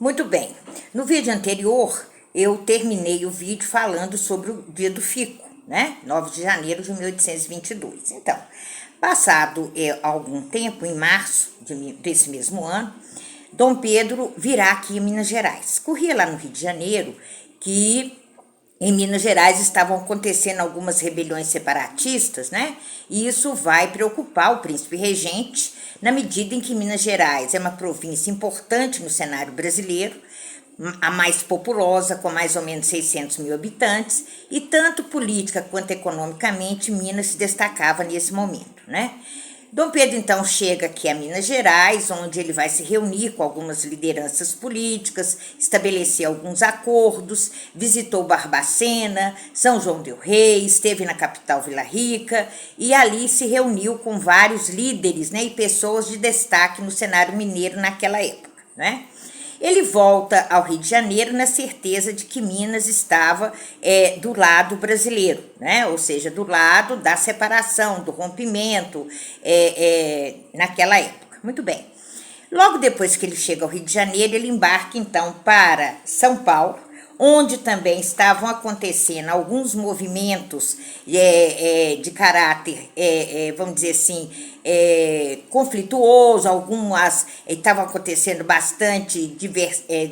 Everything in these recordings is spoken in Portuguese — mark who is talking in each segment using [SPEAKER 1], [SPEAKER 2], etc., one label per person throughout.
[SPEAKER 1] Muito bem. No vídeo anterior, eu terminei o vídeo falando sobre o dia do fico, né? 9 de janeiro de 1822. Então, passado algum tempo, em março desse mesmo ano, Dom Pedro virá aqui em Minas Gerais. Corria lá no Rio de Janeiro que em Minas Gerais estavam acontecendo algumas rebeliões separatistas, né? E isso vai preocupar o príncipe regente, na medida em que Minas Gerais é uma província importante no cenário brasileiro, a mais populosa, com mais ou menos 600 mil habitantes, e tanto política quanto economicamente Minas se destacava nesse momento, né? Dom Pedro, então, chega aqui a Minas Gerais, onde ele vai se reunir com algumas lideranças políticas, estabelecer alguns acordos, visitou Barbacena, São João del Rei, esteve na capital Vila Rica e ali se reuniu com vários líderes, né, e pessoas de destaque no cenário mineiro naquela época, né? Ele volta ao Rio de Janeiro na certeza de que Minas estava do lado brasileiro, né? Ou seja, do lado da separação, do rompimento naquela época. Muito bem. Logo depois que ele chega ao Rio de Janeiro, ele embarca então para São Paulo, onde também estavam acontecendo alguns movimentos de caráter, vamos dizer assim, conflituoso, algumas estavam acontecendo bastante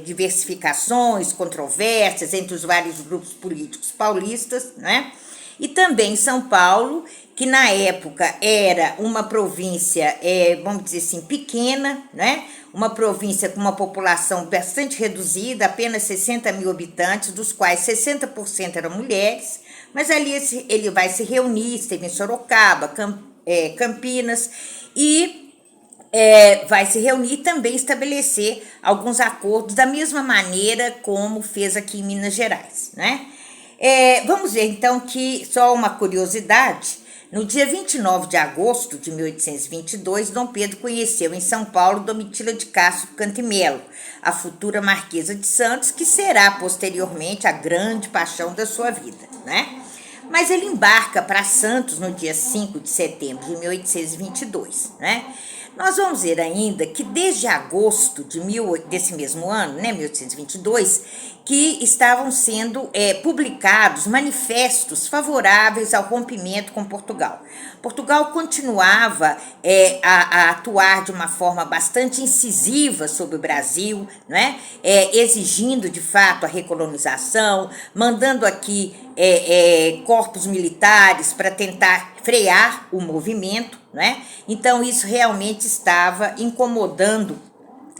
[SPEAKER 1] diversificações, controvérsias entre os vários grupos políticos paulistas, né? E também São Paulo, que na época era uma província, vamos dizer assim, pequena, né? Uma província com uma população bastante reduzida, apenas 60 mil habitantes, dos quais 60% eram mulheres, mas ali ele vai se reunir, esteve em Sorocaba, Campinas, e vai se reunir e também estabelecer alguns acordos da mesma maneira como fez aqui em Minas Gerais, né? Vamos ver então que, só uma curiosidade, no dia 29 de agosto de 1822, Dom Pedro conheceu em São Paulo Domitila de Castro Cantimelo, a futura Marquesa de Santos, que será posteriormente a grande paixão da sua vida, né? Mas ele embarca para Santos no dia 5 de setembro de 1822, né? Nós vamos ver ainda que desde agosto desse mesmo ano, né, 1822, que estavam sendo publicados manifestos favoráveis ao rompimento com Portugal. Portugal continuava a atuar de uma forma bastante incisiva sobre o Brasil, né? Exigindo de fato a recolonização, mandando aqui corpos militares para tentar frear o movimento, né? Então isso realmente estava incomodando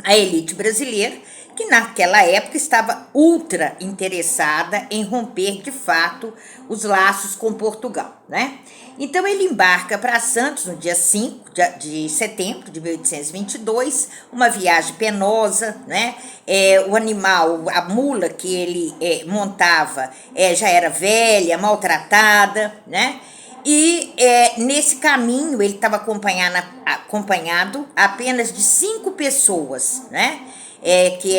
[SPEAKER 1] a elite brasileira, que naquela época estava ultra interessada em romper de fato os laços com Portugal, né? Então ele embarca para Santos no dia 5 de setembro de 1822, uma viagem penosa, né? O animal, a mula que ele montava já era velha, maltratada, né? E nesse caminho ele estava acompanhado apenas de 5 pessoas, né? Que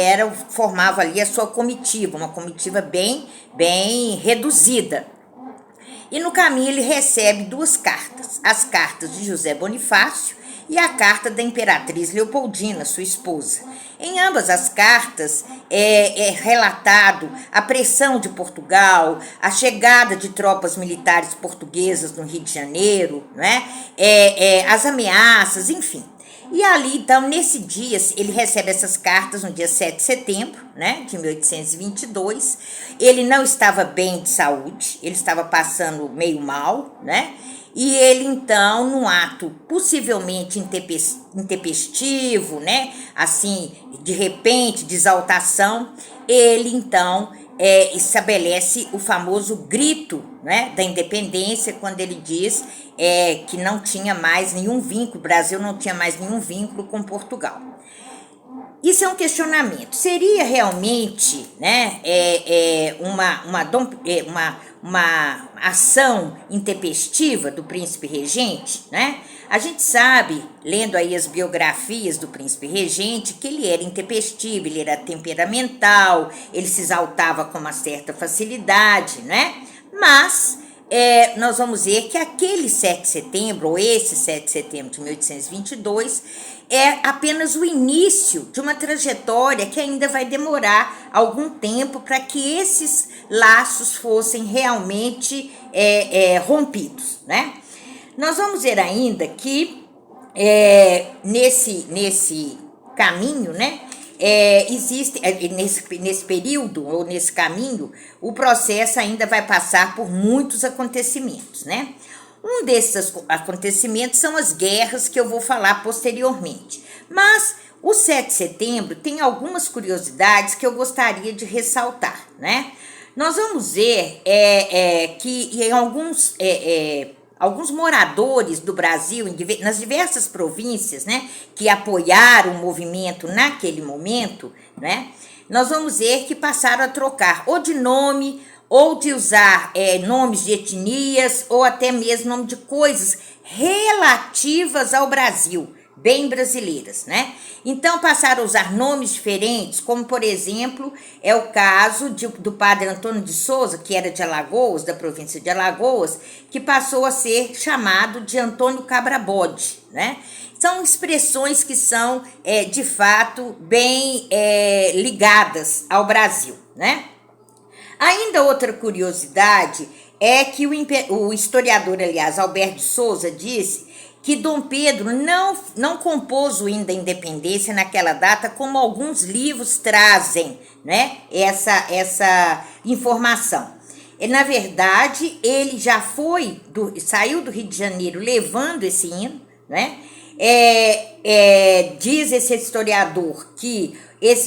[SPEAKER 1] formavam ali a sua comitiva, uma comitiva bem reduzida. E no caminho ele recebe 2 cartas, as cartas de José Bonifácio e a carta da Imperatriz Leopoldina, sua esposa. Em ambas as cartas é relatado a pressão de Portugal, a chegada de tropas militares portuguesas no Rio de Janeiro, né? As ameaças, enfim. E ali, então, nesse dia, ele recebe essas cartas no dia 7 de setembro, né, de 1822. Ele não estava bem de saúde, ele estava passando meio mal, né? E ele, então, num ato possivelmente intempestivo, né? Assim, de repente, de exaltação, ele, então, estabelece o famoso grito, né, da independência, quando ele diz que não tinha mais nenhum vínculo, o Brasil não tinha mais nenhum vínculo com Portugal. Isso é um questionamento. Seria realmente, né, uma ação intempestiva do príncipe regente, né? A gente sabe, lendo aí as biografias do príncipe regente, que ele era intempestivo, ele era temperamental, ele se exaltava com uma certa facilidade, né? Mas nós vamos ver que aquele 7 de setembro, ou esse 7 de setembro de 1822, é apenas o início de uma trajetória que ainda vai demorar algum tempo para que esses laços fossem realmente rompidos, né? Nós vamos ver ainda que nesse caminho, né? Existe nesse período ou nesse caminho, o processo ainda vai passar por muitos acontecimentos, né? Um desses acontecimentos são as guerras que eu vou falar posteriormente. Mas o 7 de setembro tem algumas curiosidades que eu gostaria de ressaltar, né? Nós vamos ver que em alguns moradores do Brasil, nas diversas províncias, né, que apoiaram o movimento naquele momento, né, nós vamos ver que passaram a trocar ou de nome, ou de usar nomes de etnias, ou até mesmo nome de coisas relativas ao Brasil, bem brasileiras, né? Então passaram a usar nomes diferentes, como por exemplo, é o caso do padre Antônio de Souza, que era de Alagoas, da província de Alagoas, que passou a ser chamado de Antônio Cabra-Bode, né? São expressões que são, de fato, bem ligadas ao Brasil, né? Ainda outra curiosidade é que o historiador, aliás, Alberto de Souza, disse que Dom Pedro não compôs o hino da independência naquela data, como alguns livros trazem, né, essa informação. Na verdade, ele já saiu do Rio de Janeiro levando esse hino, né? Diz esse historiador que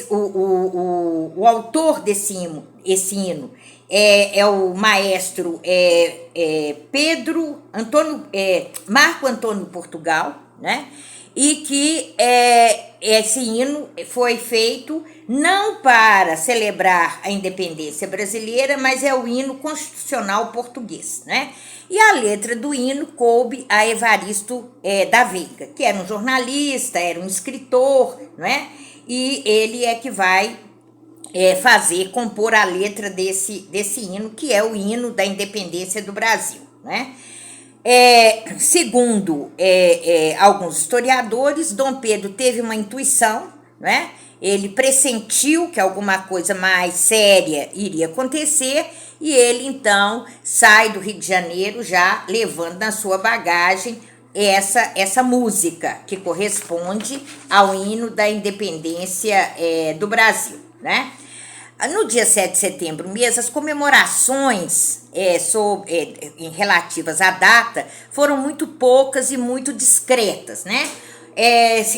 [SPEAKER 1] o autor desse hino é o maestro Pedro Antônio, Marco Antônio Portugal, né? E que esse hino foi feito não para celebrar a independência brasileira, mas é o hino constitucional português, né? E a letra do hino coube a Evaristo da Veiga, que era um jornalista, era um escritor, não é? E ele é que vai compor a letra desse hino, que é o hino da independência do Brasil, né? Segundo alguns historiadores, Dom Pedro teve uma intuição, né? Ele pressentiu que alguma coisa mais séria iria acontecer e ele então sai do Rio de Janeiro já levando na sua bagagem essa música que corresponde ao hino da independência do Brasil, né? No dia 7 de setembro mesmo, as comemorações relativas à data foram muito poucas e muito discretas, né?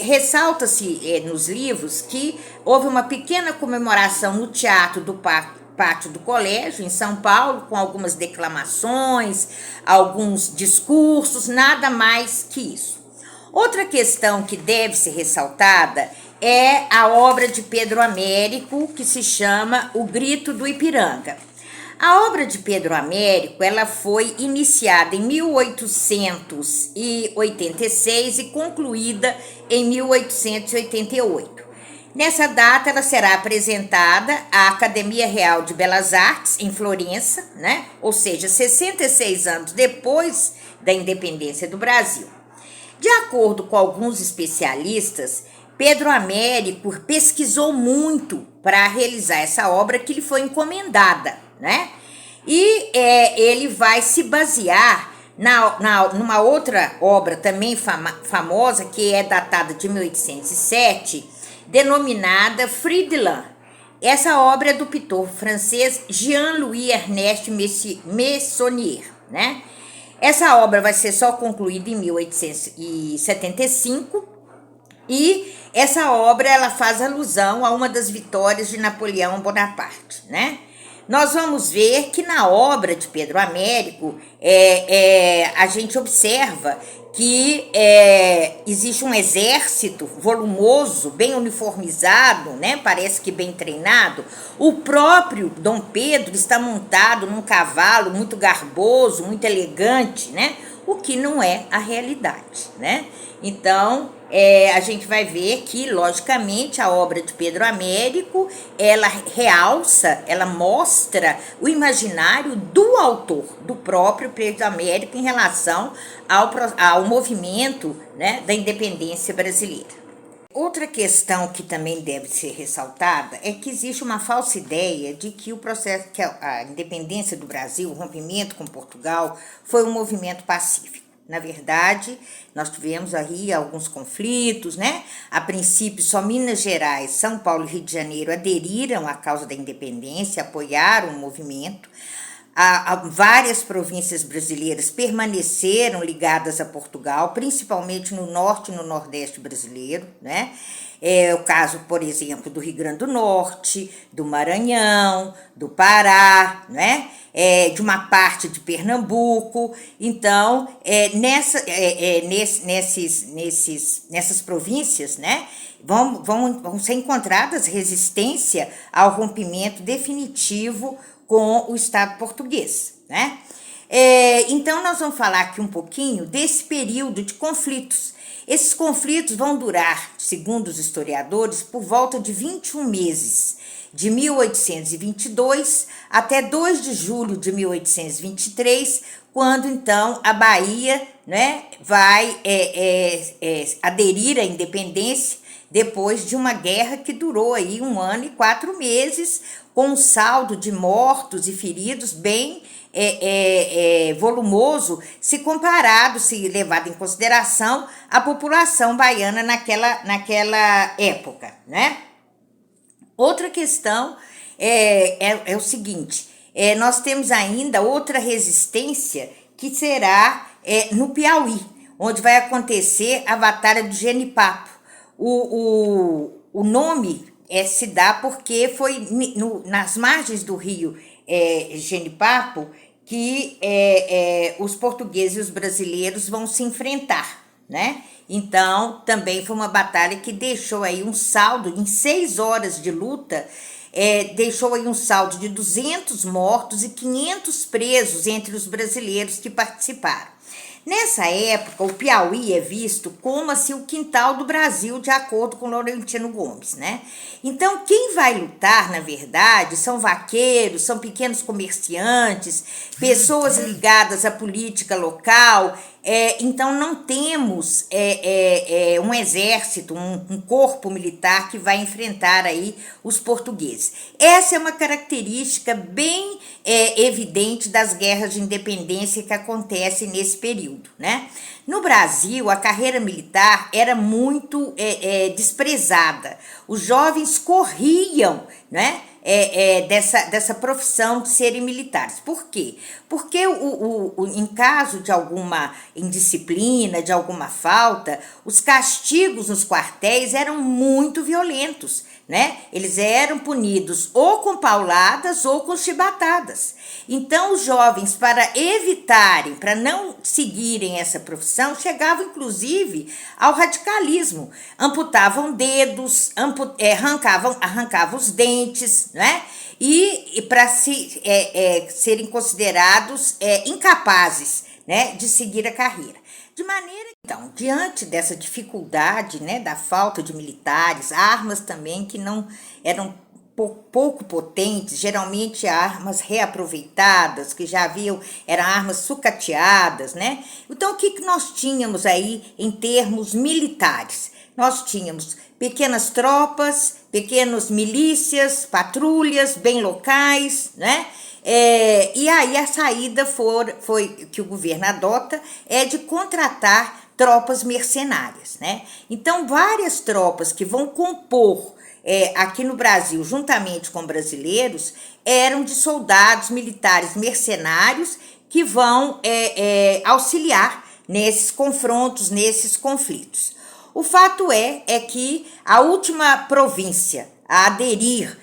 [SPEAKER 1] Ressalta-se nos livros que houve uma pequena comemoração no Teatro do Pátio do Colégio, em São Paulo, com algumas declamações, alguns discursos, nada mais que isso. Outra questão que deve ser ressaltada é a obra de Pedro Américo, que se chama O Grito do Ipiranga. A obra de Pedro Américo, ela foi iniciada em 1886 e concluída em 1888. Nessa data, ela será apresentada à Academia Real de Belas Artes, em Florença, né? Ou seja, 66 anos depois da independência do Brasil. De acordo com alguns especialistas, Pedro Américo pesquisou muito para realizar essa obra que lhe foi encomendada, né? E ele vai se basear numa outra obra também famosa, que é datada de 1807, denominada Fridolin. Essa obra é do pintor francês Jean-Louis Ernest Meissonier, né? Essa obra vai ser só concluída em 1875 e essa obra ela faz alusão a uma das vitórias de Napoleão Bonaparte, né? Nós vamos ver que na obra de Pedro Américo a gente observa que existe um exército volumoso, bem uniformizado, né? Parece que bem treinado. O próprio Dom Pedro está montado num cavalo muito garboso, muito elegante, né? o que não é a realidade, né? Então, a gente vai ver que, logicamente, a obra de Pedro Américo, ela realça, ela mostra o imaginário do autor, do próprio Pedro Américo, em relação ao movimento, né, da independência brasileira. Outra questão que também deve ser ressaltada é que existe uma falsa ideia de que o processo, que a independência do Brasil, o rompimento com Portugal, foi um movimento pacífico. Na verdade, nós tivemos aí alguns conflitos, né? A princípio, só Minas Gerais, São Paulo e Rio de Janeiro aderiram à causa da independência, apoiaram o movimento. Várias províncias brasileiras permaneceram ligadas a Portugal, principalmente no norte e no nordeste brasileiro, né? É o caso, por exemplo, do Rio Grande do Norte, do Maranhão, do Pará, né? De uma parte de Pernambuco. Então, nessas províncias, né, vão ser encontradas resistência ao rompimento definitivo com o Estado português, né? Então, nós vamos falar aqui um pouquinho desse período de conflitos. Esses conflitos vão durar, segundo os historiadores, por volta de 21 meses, de 1822 até 2 de julho de 1823, quando, então, a Bahia, né, vai aderir à independência depois de uma guerra que durou aí 1 ano e 4 meses, com um saldo de mortos e feridos bem volumoso, se comparado, se levado em consideração a população baiana naquela época, né? Outra questão é o seguinte, nós temos ainda outra resistência que será no Piauí, onde vai acontecer a Batalha do Genipapo. O nome se dá porque foi nas margens do rio Genipapo que os portugueses e os brasileiros vão se enfrentar, né? Então, também foi uma batalha que deixou aí um saldo, em 6 horas de luta, deixou aí um saldo de 200 mortos e 500 presos entre os brasileiros que participaram. Nessa época, o Piauí é visto como assim, o quintal do Brasil, de acordo com Laurentino Gomes, né? Então, quem vai lutar, na verdade, são vaqueiros, são pequenos comerciantes, pessoas ligadas à política local. Então, não temos um exército, um corpo militar que vai enfrentar aí os portugueses. Essa é uma característica bem evidente das guerras de independência que acontecem nesse período, né? No Brasil, a carreira militar era muito desprezada. Os jovens corriam, né? Dessa profissão de serem militares. Por quê? Porque em caso de alguma indisciplina, de alguma falta, os castigos nos quartéis eram muito violentos, né? Eles eram punidos ou com pauladas ou com chibatadas. Então, os jovens, para evitarem, para não seguirem essa profissão, chegavam inclusive ao radicalismo. Amputavam dedos, arrancavam os dentes, né? E para serem considerados incapazes, né, de seguir a carreira. De maneira, então, diante dessa dificuldade, né, da falta de militares, armas também que não eram pouco potentes, geralmente armas reaproveitadas, que já eram armas sucateadas, né? Então, o que nós tínhamos aí em termos militares? Nós tínhamos pequenas tropas, pequenas milícias, patrulhas bem locais, né? E aí a saída foi que o governo adota de contratar tropas mercenárias, né? Então, várias tropas que vão compor aqui no Brasil, juntamente com brasileiros, eram de soldados militares mercenários que vão auxiliar nesses confrontos, nesses conflitos. O fato é que a última província a aderir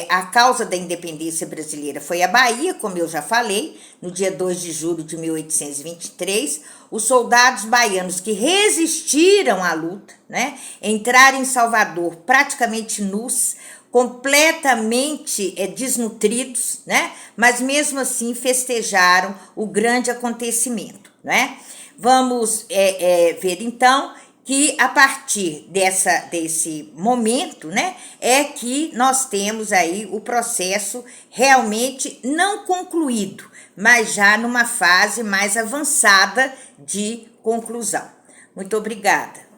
[SPEAKER 1] a causa da independência brasileira foi a Bahia, como eu já falei, no dia 2 de julho de 1823. Os soldados baianos que resistiram à luta, né, entraram em Salvador praticamente nus, completamente desnutridos, né, mas mesmo assim festejaram o grande acontecimento. né? Vamos ver então que a partir desse momento, né, é que nós temos aí o processo realmente não concluído, mas já numa fase mais avançada de conclusão. Muito obrigada.